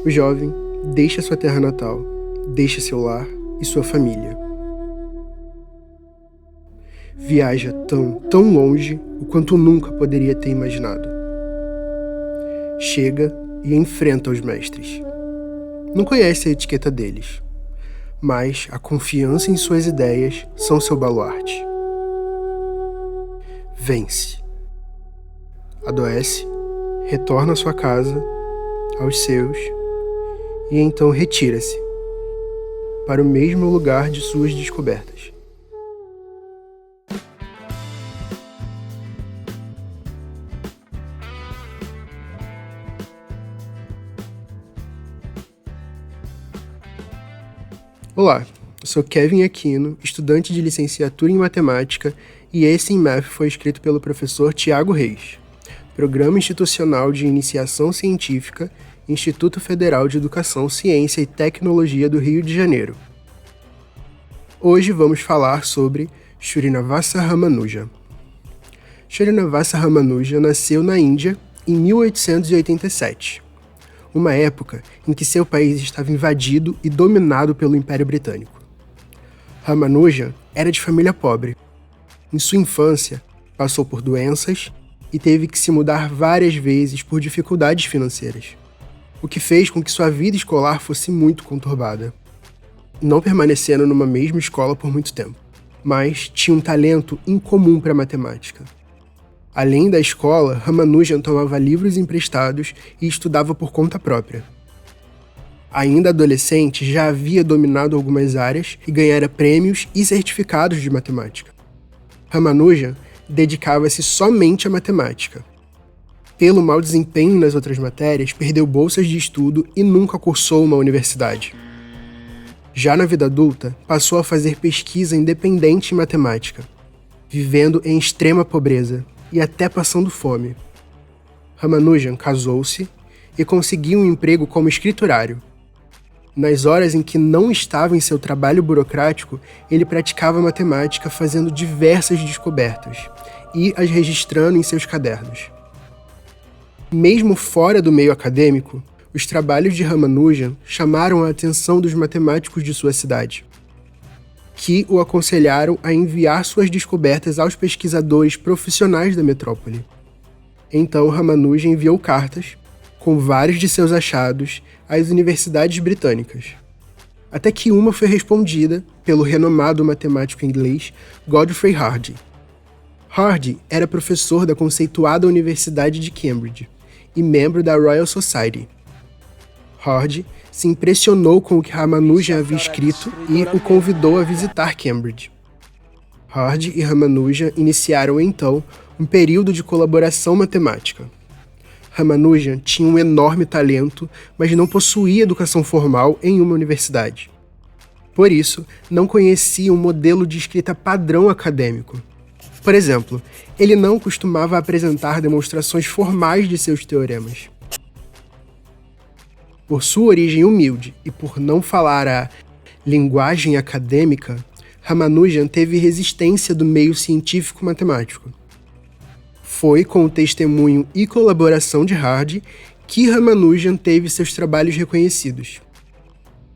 O jovem deixa sua terra natal, deixa seu lar e sua família. Viaja tão longe o quanto nunca poderia ter imaginado. Chega e enfrenta os mestres. Não conhece a etiqueta deles, mas a confiança em suas ideias são seu baluarte. Vence. Adoece, retorna à sua casa, aos seus, e então retira-se para o mesmo lugar de suas descobertas. Olá, eu sou Kevin Aquino, estudante de licenciatura em Matemática, e esse IMAF foi escrito pelo professor Tiago Reis, Programa Institucional de Iniciação Científica, Instituto Federal de Educação, Ciência e Tecnologia do Rio de Janeiro. Hoje vamos falar sobre Srinivasa Ramanuja. Srinivasa Ramanuja nasceu na Índia em 1887. Uma época em que seu país estava invadido e dominado pelo Império Britânico. Ramanuja era de família pobre. Em sua infância, passou por doenças e teve que se mudar várias vezes por dificuldades financeiras, o que fez com que sua vida escolar fosse muito conturbada, não permanecendo numa mesma escola por muito tempo, mas tinha um talento incomum para matemática. Além da escola, Ramanujan tomava livros emprestados e estudava por conta própria. Ainda adolescente, já havia dominado algumas áreas e ganhara prêmios e certificados de matemática. Ramanujan dedicava-se somente à matemática. Pelo mau desempenho nas outras matérias, perdeu bolsas de estudo e nunca cursou uma universidade. Já na vida adulta, passou a fazer pesquisa independente em matemática, vivendo em extrema pobreza e até passando fome. Ramanujan casou-se e conseguiu um emprego como escriturário. Nas horas em que não estava em seu trabalho burocrático, ele praticava matemática fazendo diversas descobertas e as registrando em seus cadernos. Mesmo fora do meio acadêmico, os trabalhos de Ramanujan chamaram a atenção dos matemáticos de sua cidade, que o aconselharam a enviar suas descobertas aos pesquisadores profissionais da metrópole. Então Ramanujan enviou cartas, com vários de seus achados, às universidades britânicas, até que uma foi respondida pelo renomado matemático inglês Godfrey Hardy. Hardy era professor da conceituada Universidade de Cambridge e membro da Royal Society. Hardy se impressionou com o que Ramanujan havia escrito e o convidou a visitar Cambridge. Hardy e Ramanujan iniciaram então um período de colaboração matemática. Ramanujan tinha um enorme talento, mas não possuía educação formal em uma universidade. Por isso, não conhecia um modelo de escrita padrão acadêmico. Por exemplo, ele não costumava apresentar demonstrações formais de seus teoremas. Por sua origem humilde e por não falar a linguagem acadêmica, Ramanujan teve resistência do meio científico-matemático. Foi com o testemunho e colaboração de Hardy que Ramanujan teve seus trabalhos reconhecidos.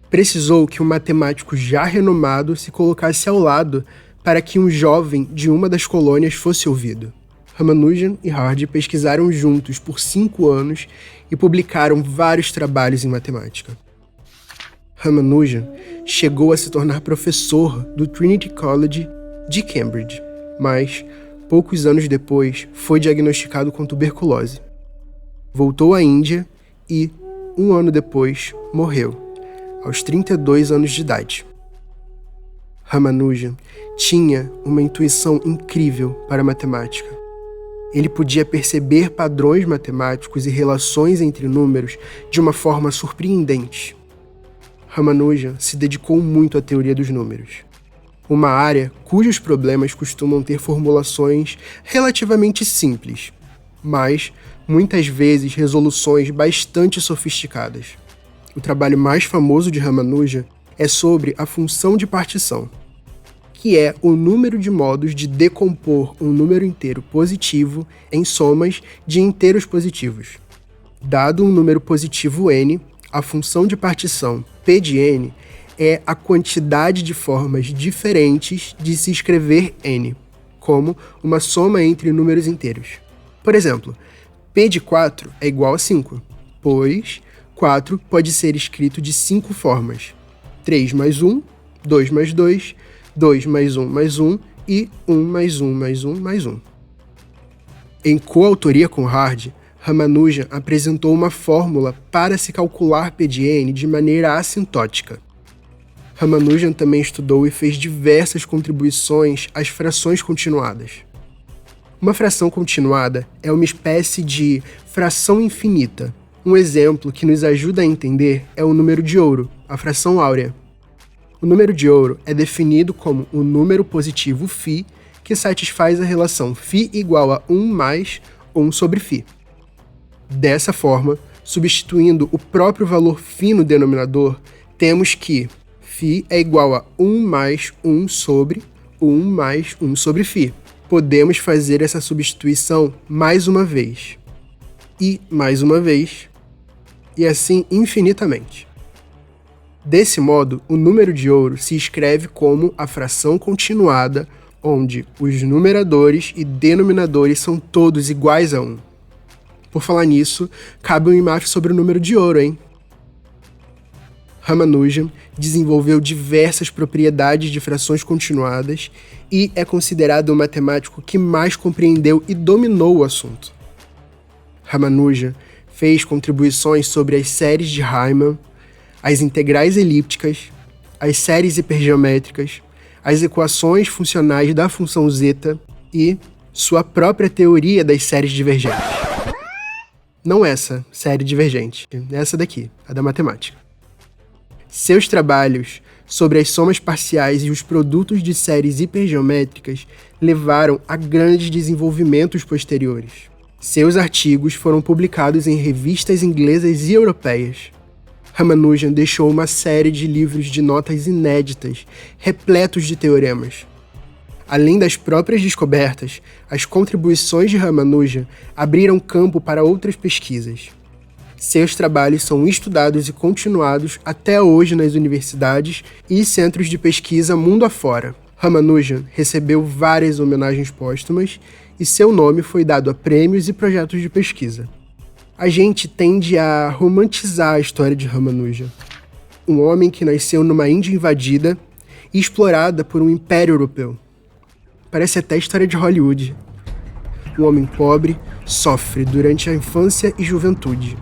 Precisou que um matemático já renomado se colocasse ao lado para que um jovem de uma das colônias fosse ouvido. Ramanujan e Hardy pesquisaram juntos por 5 anos e publicaram vários trabalhos em matemática. Ramanujan chegou a se tornar professor do Trinity College de Cambridge, mas, poucos anos depois, foi diagnosticado com tuberculose. Voltou à Índia e, 1 ano depois, morreu, aos 32 anos de idade. Ramanujan tinha uma intuição incrível para a matemática. Ele podia perceber padrões matemáticos e relações entre números de uma forma surpreendente. Ramanujan se dedicou muito à teoria dos números, uma área cujos problemas costumam ter formulações relativamente simples, mas, muitas vezes, resoluções bastante sofisticadas. O trabalho mais famoso de Ramanujan é sobre a função de partição, que é o número de modos de decompor um número inteiro positivo em somas de inteiros positivos. Dado um número positivo n, A função de partição P de n é a quantidade de formas diferentes de se escrever n, como uma soma entre números inteiros. Por exemplo, P de 4 é igual a 5, pois 4 pode ser escrito de 5 formas: 3 mais 1, 2 mais 2, 2 mais 1 mais 1 e 1 mais 1 mais 1 mais 1. Em coautoria com Hard, Ramanujan apresentou uma fórmula para se calcular P de n de maneira assintótica. Ramanujan também estudou e fez diversas contribuições às frações continuadas. Uma fração continuada é uma espécie de fração infinita. Um exemplo que nos ajuda a entender é o número de ouro, a fração áurea. O número de ouro é definido como o número positivo φ que satisfaz a relação φ igual a 1 mais 1 sobre φ. Dessa forma, substituindo o próprio valor φ no denominador, temos que φ é igual a 1 mais 1 sobre 1 mais 1 sobre φ. Podemos fazer essa substituição mais uma vez, e mais uma vez, e assim infinitamente. Desse modo, o número de ouro se escreve como a fração continuada, onde os numeradores e denominadores são todos iguais a 1. Por falar nisso, cabe um IMAF sobre o número de ouro, hein? Ramanujan desenvolveu diversas propriedades de frações continuadas e é considerado o matemático que mais compreendeu e dominou o assunto. Ramanujan fez contribuições sobre as séries de Riemann, as integrais elípticas, as séries hipergeométricas, as equações funcionais da função zeta e sua própria teoria das séries divergentes. Não essa série divergente, essa daqui, a da matemática. Seus trabalhos sobre as somas parciais e os produtos de séries hipergeométricas levaram a grandes desenvolvimentos posteriores. Seus artigos foram publicados em revistas inglesas e europeias. Ramanujan deixou uma série de livros de notas inéditas, repletos de teoremas. Além das próprias descobertas, as contribuições de Ramanujan abriram campo para outras pesquisas. Seus trabalhos são estudados e continuados até hoje nas universidades e centros de pesquisa mundo afora. Ramanujan recebeu várias homenagens póstumas e seu nome foi dado a prêmios e projetos de pesquisa. A gente tende a romantizar a história de Ramanujan, um homem que nasceu numa Índia invadida e explorada por um império europeu. Parece até história de Hollywood. Um homem pobre sofre durante a infância e juventude,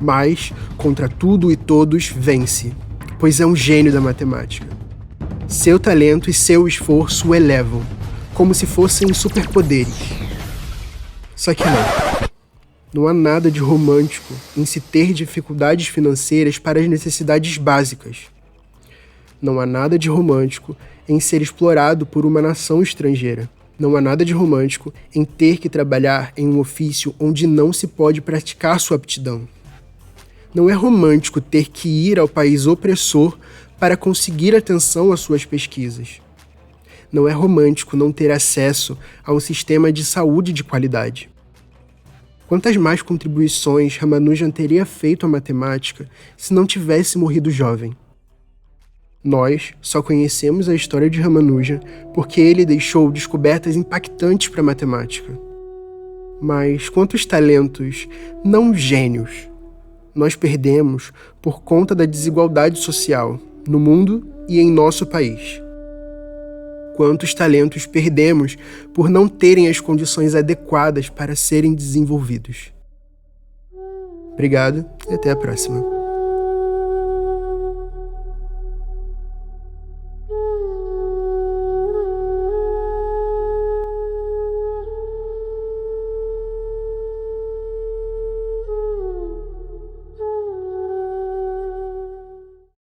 mas, contra tudo e todos, vence, pois é um gênio da matemática. Seu talento e seu esforço o elevam, como se fossem superpoderes. Só que não há nada de romântico em se ter dificuldades financeiras para as necessidades básicas. Não há nada de romântico em ser explorado por uma nação estrangeira. Não há nada de romântico em ter que trabalhar em um ofício onde não se pode praticar sua aptidão. Não é romântico ter que ir ao país opressor para conseguir atenção às suas pesquisas. Não é romântico não ter acesso a um sistema de saúde de qualidade. Quantas mais contribuições Ramanujan teria feito à matemática se não tivesse morrido jovem? Nós só conhecemos a história de Ramanujan porque ele deixou descobertas impactantes para a matemática. Mas quantos talentos não gênios nós perdemos por conta da desigualdade social no mundo e em nosso país? Quantos talentos perdemos por não terem as condições adequadas para serem desenvolvidos? Obrigado e até a próxima.